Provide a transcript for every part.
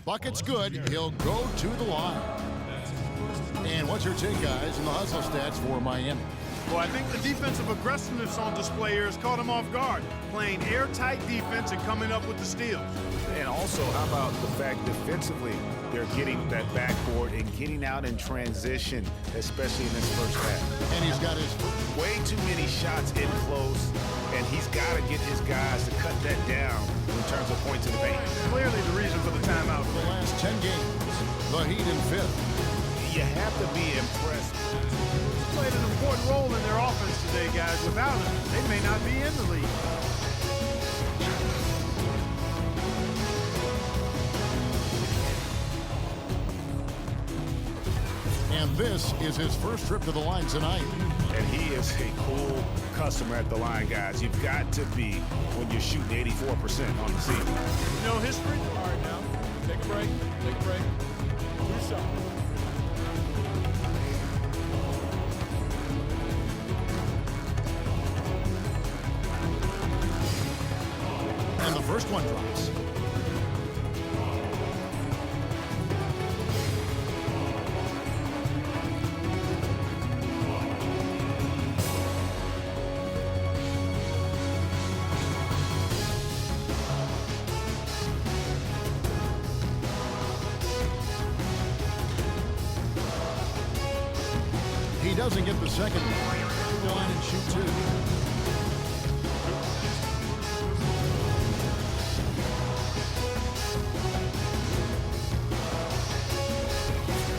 bucket's good. He'll go to the line. And what's your take, guys, in the hustle stats for Miami? Well, I think the defensive aggressiveness on display here has caught him off guard, playing airtight defense and coming up with the steals. And also, how about the fact defensively, they're getting that backboard and getting out in transition, especially in this first half. And he's got his way too many shots in close, and he's got to get his guys to cut that down in terms of points in the paint. Clearly the reason for the timeout. For the last 10 games, the Heat in 5th. You have to be impressed. Played an important role in their offense today, guys. Without him, they may not be in the league. And this is his first trip to the line tonight. And he is a cool customer at the line, guys. You've got to be when you're shooting 84% on the season. You know history? All right, now, take a break, take a break. Do something. And the first one drops. He doesn't get the second one. Go on and shoot two.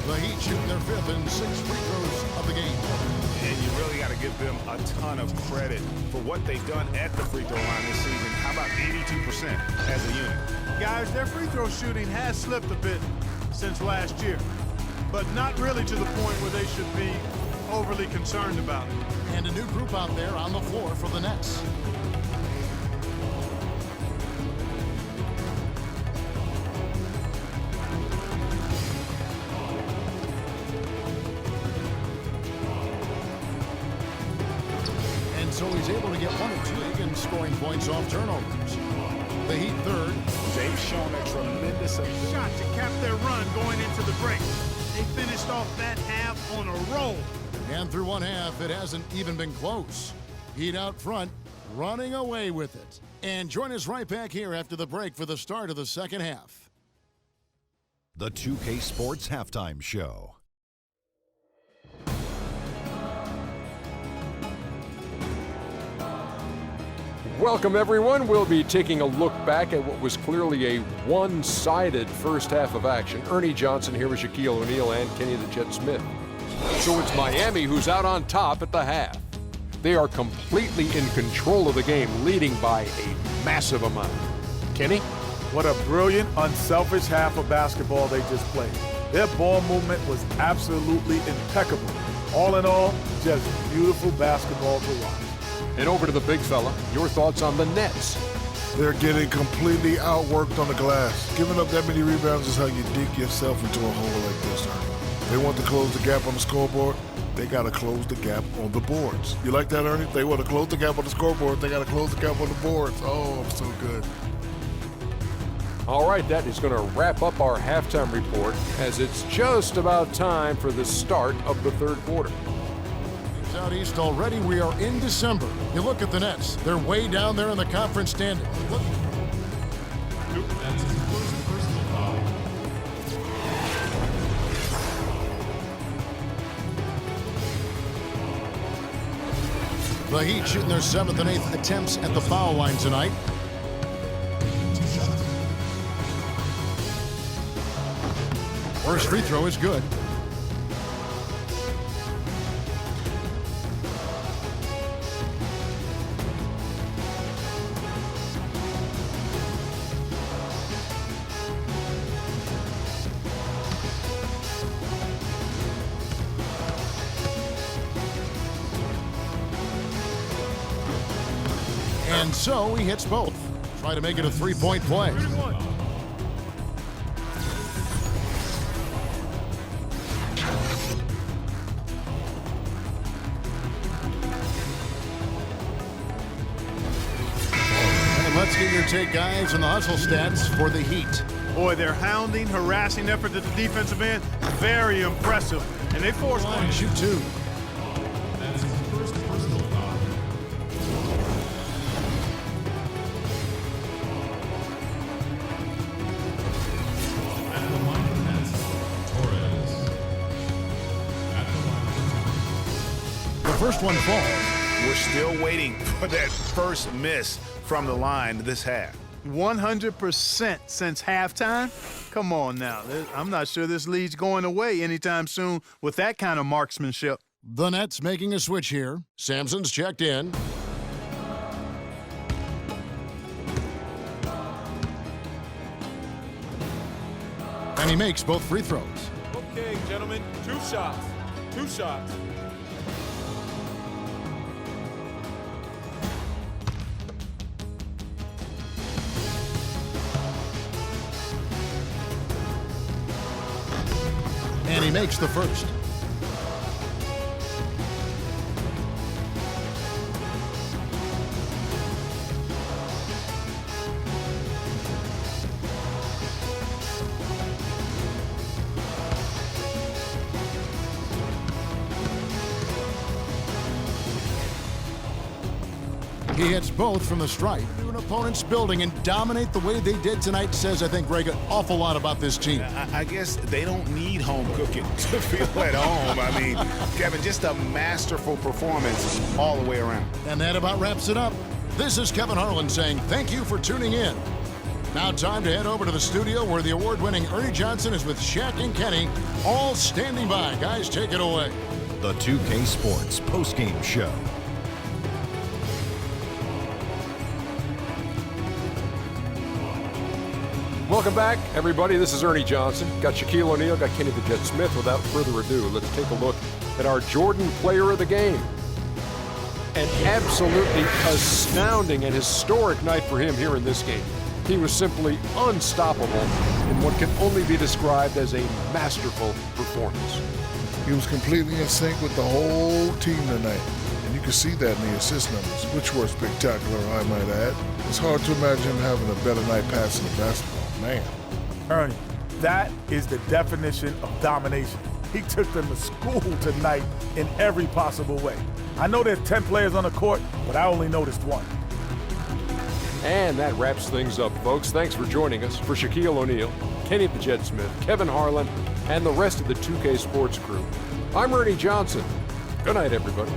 The Heat shooting their 5th and 6 free throws of the game. And you really got to give them a ton of credit for what they've done at the free throw line this season. How about 82% as a unit? Guys, their free throw shooting has slipped a bit since last year, but not really to the point where they should be overly concerned about it. And a new group out there on the floor for the Nets. And so he's able to get 1 or 2 in scoring points off turnovers. The Heat 3rd. They've shown a tremendous shot to cap their run going into the break. They finished off that half on a roll. And through one half, it hasn't even been close. Heat out front, running away with it. And join us right back here after the break for the start of the second half. The 2K Sports Halftime Show. Welcome, everyone. We'll be taking a look back at what was clearly a one-sided first half of action. Ernie Johnson here with Shaquille O'Neal and Kenny the Jet Smith. So it's Miami who's out on top at the half. They are completely in control of the game, leading by a massive amount. Kenny? What a brilliant, unselfish half of basketball they just played. Their ball movement was absolutely impeccable. All in all, just beautiful basketball to watch. And over to the big fella, your thoughts on the Nets. They're getting completely outworked on the glass. Giving up that many rebounds is how you dig yourself into a hole like this, Ernie. They want to close the gap on the scoreboard. They got to close the gap on the boards. You like that, Ernie? They want to close the gap on the scoreboard. They got to close the gap on the boards. Oh, I'm so good. All right, that is going to wrap up our halftime report as it's just about time for the start of the third quarter. Out east already, we are in December. You look at the Nets, they're way down there in the conference standing. Look. That's his first personal foul. The Heat shooting their 7th and 8th attempts at the foul line tonight. First free throw is good. And so he hits both. Try to make it a three-point play. And let's get your take, guys, on the hustle stats for the Heat. Boy, their hounding, harassing effort at the defensive end, very impressive. And they forced Line, shoot two. That's his first personal foul. At the line of nets, Torres. At the line of nets. The first one falls. We're still waiting for that first miss from the line this half. 100% since halftime? Come on now. I'm not sure this lead's going away anytime soon with that kind of marksmanship. The Nets making a switch here. Sampson's checked in. And he makes both free throws. Okay, gentlemen, 2 shots. 2 shots. And he makes the first. He hits both from the stripe. An opponent's building and dominate the way they did tonight says, I think, Greg, an awful lot about this team. I guess they don't need home cooking to feel at home. I mean, Kevin, just a masterful performance all the way around. And that about wraps it up. This is Kevin Harlan saying thank you for tuning in. Now time to head over to the studio where the award-winning Ernie Johnson is with Shaq and Kenny, all standing by. Guys, take it away. The 2K Sports postgame show. Welcome back, everybody. This is Ernie Johnson. Got Shaquille O'Neal, got Kenny the Jet Smith. Without further ado, let's take a look at our Jordan Player of the Game. An absolutely astounding and historic night for him here in this game. He was simply unstoppable in what can only be described as a masterful performance. He was completely in sync with the whole team tonight. And you can see that in the assist numbers, which were spectacular, I might add. It's hard to imagine him having a better night passing the basketball. Man. Ernie, that is the definition of domination. He took them to school tonight in every possible way. I know there's 10 players on the court, but I only noticed one. And that wraps things up, folks. Thanks for joining us. For Shaquille O'Neal, Kenny the Jet Smith, Kevin Harlan, and the rest of the 2K Sports crew, I'm Ernie Johnson. Good night, everybody.